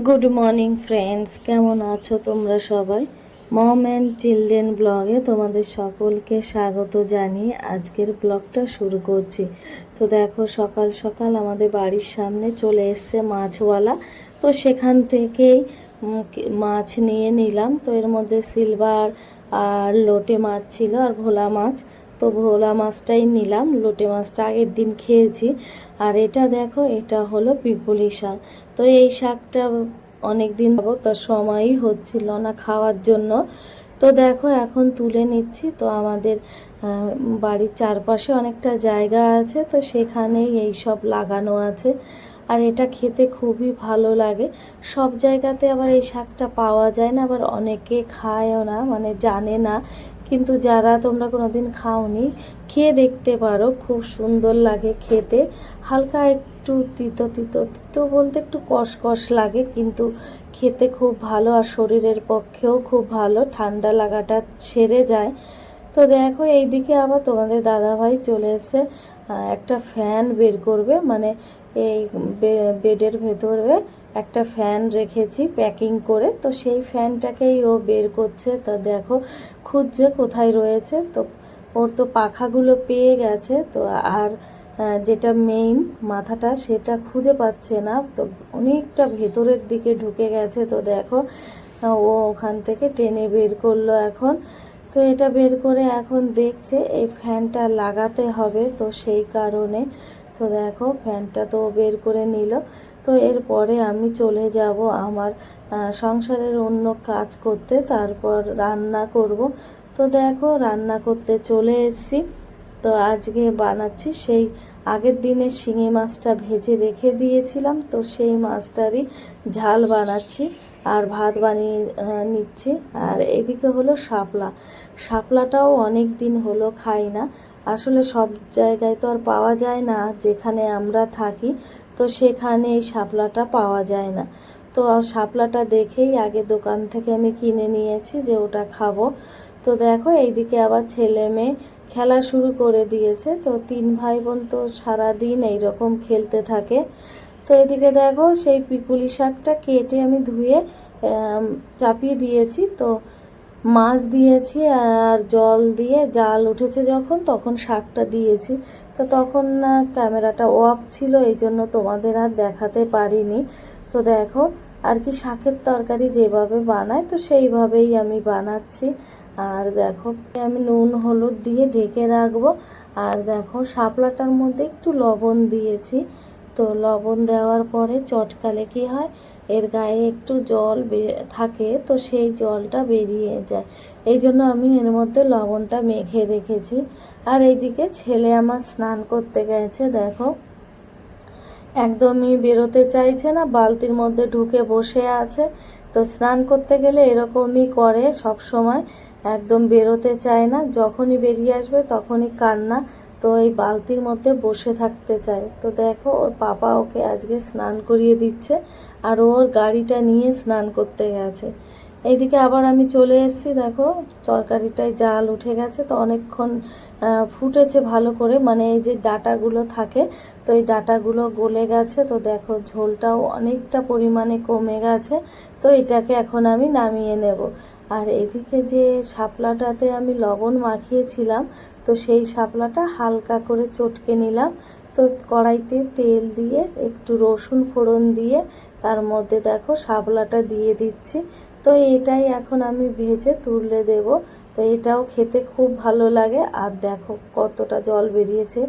Good morning friends, কেমন আছো তোমরা সবাই? মম অ্যান্ড চিলড্রেন ব্লগে তোমাদের সকলকে স্বাগত জানিয়ে আজকের ব্লগটা শুরু করছি। তো দেখো, সকাল সকাল আমাদের বাড়ির সামনে চলে এসছে মাছওয়ালা। তো সেখান থেকেই মাছ নিয়ে নিলাম। তো এর মধ্যে সিলভার আর লোটে মাছ ছিল আর ভোলা মাছ। তো ভোলা মাছটাই নিলাম, লোটে মাছটা আগের দিন খেয়েছি। আর এটা দেখো, এটা হলো পিপুলি শাক। তো এই শাকটা অনেক দিন তো সময়ই হচ্ছিল না খাওয়ার জন্য। তো দেখো, এখন তুলে নিচ্ছি। তো আমাদের বাড়ির চারপাশে অনেকটা জায়গা আছে, তো সেখানেই এই সব লাগানো আছে। আর এটা খেতে খুবই ভালো লাগে। সব জায়গাতে আবার এই শাকটা পাওয়া যায় না, আবার অনেকে খায়ও না, মানে জানে না। কিন্তু যারা তোমরা কোনোদিন খাওনি, খেয়ে দেখতে পারো, খুব সুন্দর লাগে খেতে। হালকা একটু তিতো তিতো তিতো বলতে একটু কষকষ লাগে, কিন্তু খেতে খুব ভালো আর শরীরের পক্ষেও খুব ভালো, ঠান্ডা লাগাটা সেরে যায়। তো দেখো, এইদিকে আবার তোমাদের দাদাভাই চলে এসে একটা ফ্যান বের করবে, মানে এই বেডের ভেতরে একটা ফ্যান রেখেছি প্যাকিং করে, তো সেই ফ্যানটাকেই ও বের করছে। তো দেখো, খুঁজছে কোথায় রয়েছে। তো ওর তো পাখাগুলো পেয়ে গেছে, তো আর যেটা মেইন মাথাটা সেটা খুঁজে পাচ্ছে না, তো অনেকটা ভেতরের দিকে ঢুকে গেছে। তো দেখো, ও ওখান থেকে টেনে বের করলো এখন। তো এটা বের করে এখন দেখছে এই ফ্যানটা লাগাতে হবে, তো সেই কারণে। তো দেখো, ফ্যানটা তো বের করে নিল। তো এরপরে আমি চলে যাব আমার সংসারের অন্য কাজ করতে, তারপর রান্না করব। তো দেখো, রান্না করতে চলে এসেছি। তো আজকে বানাচ্ছি সেই আগের দিনের শিঙি মাছটা ভেজে রেখে দিয়েছিলাম, তো সেই মাছটারই ঝাল বানাচ্ছি আর ভাত বানিয়ে নিচ্ছি। আর এদিকে হলো শাপলা। শাপলাটাও অনেক দিন হলো খাই না। আসলে সব জায়গায় তো আর পাওয়া যায় না, যেখানে আমরা থাকি তো সেখানে এই শাপলাটা পাওয়া যায় না। তো শাপলাটা দেখেই আগে দোকান থেকে আমি কিনে নিয়েছি যে ওটা খাবো। তো দেখো, এইদিকে আবার ছেলে মেয়ে খেলা শুরু করে দিয়েছে। তো তিন ভাই বোন তো সারাদিন এইরকম খেলতে থাকে। তো এদিকে দেখো, সেই পিপুলি শাকটা কেটে আমি ধুয়ে চাপিয়ে দিয়েছি। তো মাছ দিয়েছি আর জল দিয়ে জাল উঠেছে যখন, তখন শাকটা দিয়েছি। তো তখন ক্যামেরাটা অফ ছিল, এই জন্য তোমাদের আর দেখাতে পারিনি। তো দেখো, আর কি শাকের তরকারি যেভাবে বানায় তো সেইভাবেই আমি বানাচ্ছি। আর দেখো, আমি নুন হলুদ দিয়ে ঢেকে রাখবো। আর দেখো, শাপলাটার মধ্যে একটু লবণ দিয়েছি। তো লবণ দেওয়ার পরে চটকালে কি হয়, এর গায়ে একটু জল থাকে, তো সেই জলটা বেরিয়ে যায়। এই জন্য আমি এর মধ্যে লবণটা মেখে রেখেছি। আর এইদিকে ছেলে আমার স্নান করতে গেছে, দেখো একদমই বেরোতে চাইছে না, বালতির মধ্যে ঢুকে বসে আছে। তো স্নান করতে গেলে এরকমই করে সব সময়, একদম বেরোতে চায় না, যখনই বেরিয়ে আসবে তখনই কান্না। তো এই বালতির মধ্যে বসে থাকতে চায়। তো দেখো, ওর পাপা ওকে আজকে স্নান করিয়ে দিচ্ছে আর ওর গাড়িটা নিয়ে স্নান করতে গেছে। এইদিকে আবার আমি চলে এসেছি, দেখো তরকারিটায় জাল উঠে গেছে। তো অনেকক্ষণ ফুটেছে ভালো করে, মানে এই যে ডাটাগুলো থাকে, তো এই ডাটাগুলো গলে গেছে। তো দেখো, ঝোলটাও অনেকটা পরিমাণে কমে গেছে। তো এটাকে এখন আমি নামিয়ে নেব। আর এদিকে যে শাপলাটাতে আমি লবণ মাখিয়েছিলাম, তো সেই শাপলাটা হালকা করে চটকে নিলাম। তো কড়াইতে তেল দিয়ে একটু রসুন ফোড়ন দিয়ে তার মধ্যে দেখো শাপলাটা দিয়ে দিচ্ছি। তো এটাই এখন আমি ভেজে তুলে দেব। তো এটাও খেতে খুব ভালো লাগে। আর দেখো কতটা জল বেরিয়েছে।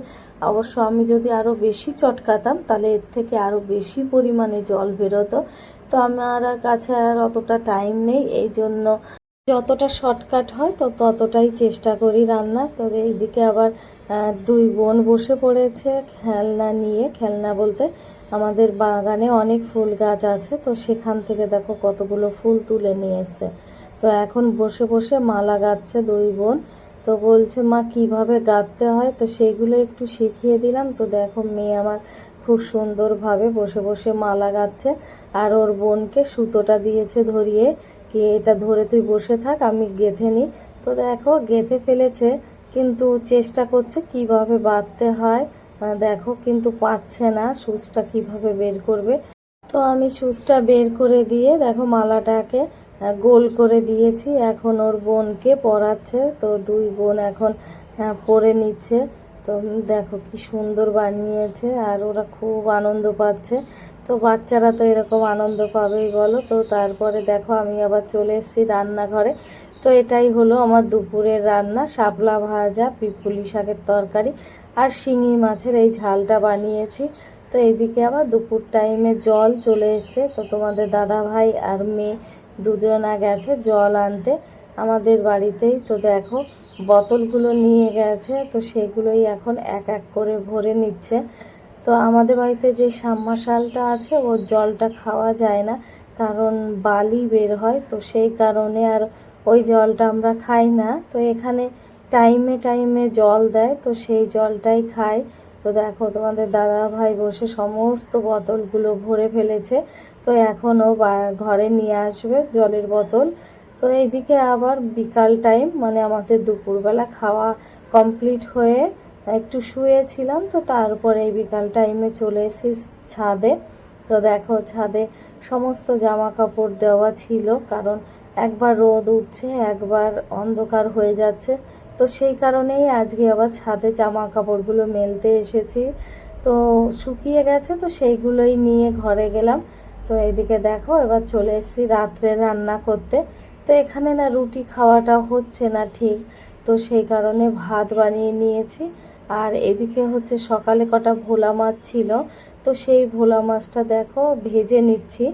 অবশ্য আমি যদি আরও বেশি চটকাতাম তাহলে এর থেকে আরও বেশি পরিমাণে জল বেরোতো। তো আমার কাছে আর অতটা টাইম নেই, এই জন্য যতটা শর্টকাট হয় তো ততটাই চেষ্টা করি রান্না। তো এইদিকে আবার দুই বোন বসে পড়েছে খেলনা নিয়ে। খেলনা বলতে আমাদের বাগানে অনেক ফুল গাছ আছে, তো সেখান থেকে দেখো কতগুলো ফুল তুলে নিয়ে এসছে। তো এখন বসে বসে মালা গাঁথছে দুই বোন। তো বলছে মা কিভাবে গাঁথতে হয়, তো সেইগুলো একটু শিখিয়ে দিলাম। তো দেখো, মেয়ে আমার খুব সুন্দরভাবে বসে বসে মালা গাঁথছে আর ওর বোনকে সুতোটা দিয়েছে ধরিয়ে, কি এটা ধরে তুই বসে থাক, আমি গেঁথে নিই। তো দেখো, গেঁথে ফেলেছে, কিন্তু চেষ্টা করছে কিভাবে বাঁধতে হয়। দেখো, কিন্তু পাচ্ছে না সুচটা কিভাবে বের করবে। তো আমি সুচটা বের করে দিয়ে দেখো মালাটাকে গোল করে দিয়েছি। এখন ওর বোনকে পরাচ্ছে, তো দুই বোন এখন পরে নিচ্ছে। তো দেখো কি সুন্দর বানিয়েছে, আর ওরা খুব আনন্দ পাচ্ছে। তো বাচ্চারা তো এরকম আনন্দ পাবেই বলো। তো তারপরে দেখো আমি আবার চলে এসেছি রান্নাঘরে। তো এটাই হলো আমার দুপুরের রান্না, শাপলা ভাজা, পিপুলি শাকের তরকারি আর শিঙি মাছের এই ঝালটা বানিয়েছি। তো এইদিকে আবার দুপুর টাইমে জল চলে এসছে। তো তোমাদের দাদা ভাই আর মেয়ে দুজনা গেছে জল আনতে আমাদের বাড়িতেই। তো দেখো বোতলগুলো নিয়ে গেছে, তো সেগুলোই এখন এক এক করে ভরে নিচ্ছে। তো আমাদের বাড়িতে যে সাবমার্শালটা আছে ওর জলটা খাওয়া যায় না, কারণ বালি বের হয়। তো সেই কারণে আর ওই জলটা আমরা খাই না। তো এখানে টাইমে টাইমে জল দেয়, তো সেই জলটাই খাই। তো দেখো তোমাদের দাদা ভাই বসে সমস্ত বোতলগুলো ভরে ফেলেছে। তো এখনও ঘরে নিয়ে আসবে জলের বোতল। তো এইদিকে আবার বিকাল টাইম, মানে আমাদের দুপুরবেলা খাওয়া কমপ্লিট হয়ে একটু শুয়েছিলাম। তো তারপরে এই বিকাল টাইমে চলে এসেছি ছাদে। তো দেখো ছাদে সমস্ত জামা কাপড় দেওয়া ছিল, কারণ একবার রোদ উঠছে একবার অন্ধকার হয়ে যাচ্ছে। তো সেই কারণেই আজকে আবার ছাদে জামা কাপড়গুলো মেলতে এসেছি। তো শুকিয়ে গেছে, তো সেইগুলোই নিয়ে ঘরে গেলাম। তো এইদিকে দেখো এবার চলে এসেছি রাত্রে রান্না করতে। তো এখানে না রুটি খাওয়াটা হচ্ছে না ঠিক, তো সেই কারণে ভাত বানিয়ে নিয়েছি। আর এদিকে হচ্ছে সকালে কটা ভোলা মাছ ছিল, তো সেই ভোলা মাছটা দেখো ভেজে নিচ্ছি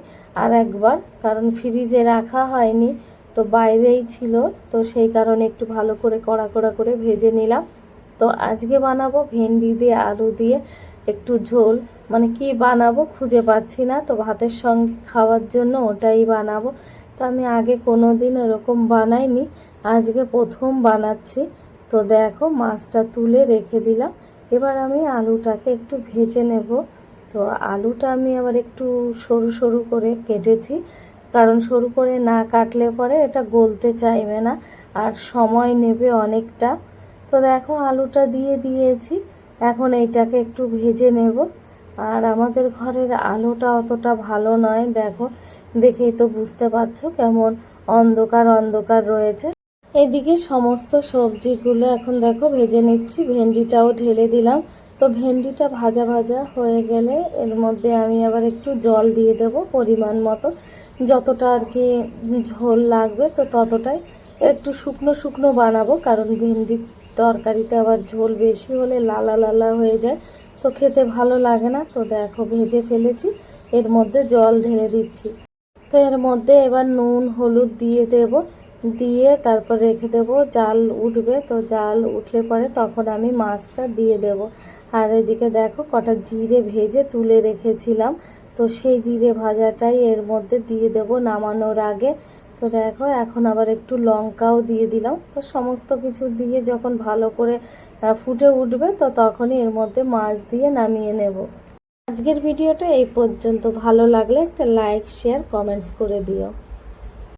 আর একবার, কারণ ফ্রিজে রাখা হয়নি, তো বাইরেই ছিল। তো সেই কারণে একটু ভালো করে কড়া কড়া করে ভেজে নিলাম। তো আজকে বানাবো ভেন্ডি দিয়ে আলু দিয়ে একটু ঝোল, মানে কি বানাবো খুঁজে পাচ্ছি না। তো ভাতের সঙ্গে খাওয়ার জন্য ওটাই বানাবো। তো আমি আগে কোনো দিন এরকম বানাইনি, আজকে প্রথম বানাচ্ছি। তো দেখো মাছটা তুলে রেখে দিলাম। এবার আমি আলুটাকে একটু ভেজে নেব। তো আলুটা আমি আবার একটু সরু সরু করে কেটেছি, কারণ সরু করে না কাটলে পরে এটা গলতে চাইবে না আর সময় নেবে অনেকটা। তো দেখো আলুটা দিয়ে দিয়েছি, এখন এইটাকে একটু ভেজে নেব। আর আমাদের ঘরের আলোটা অতটা ভালো নয়, দেখো দেখেই তো বুঝতে পারছো কেমন অন্ধকার অন্ধকার রয়েছে। এদিকে সমস্ত সবজিগুলো এখন দেখো ভেজে নিচ্ছি, ভেন্ডিটাও ঢেলে দিলাম। তো ভেন্ডিটা ভাজা ভাজা হয়ে গেলে এর মধ্যে আমি আবার একটু জল দিয়ে দেব পরিমাণ মতো, যতটা আর কি ঝোল লাগবে তো ততটাই। একটু শুকনো শুকনো বানাবো, কারণ ভেন্ডির তরকারিতে আবার ঝোল বেশি হলে লালা লালা হয়ে যায়, তো খেতে ভালো লাগে না। তো দেখো ভেজে ফেলেছি, এর মধ্যে জল ঢেলে দিচ্ছি। তো এর মধ্যে এবার নুন হলুদ দিয়ে দেব, দিয়ে তারপর রেখে দেব জাল উঠবে। তো জাল উঠলে পরে তখন আমি মাছটা দিয়ে দেব। আর এদিকে দেখো কটা জিরে ভেজে তুলে রেখেছিলাম, তো সেই জিরে ভাজাটাই এর মধ্যে দিয়ে দেব নামানোর আগে। তো দেখো এখন আবার একটু লঙ্কাও দিয়ে দিলাম। তো সমস্ত কিছু দিয়ে যখন ভালো করে ফুটে উঠবে, তো তখনই এর মধ্যে মাছ দিয়ে নামিয়ে নেব। আজকের ভিডিওটা এই পর্যন্ত। ভালো লাগলে একটা লাইক শেয়ার কমেন্টস করে দিও।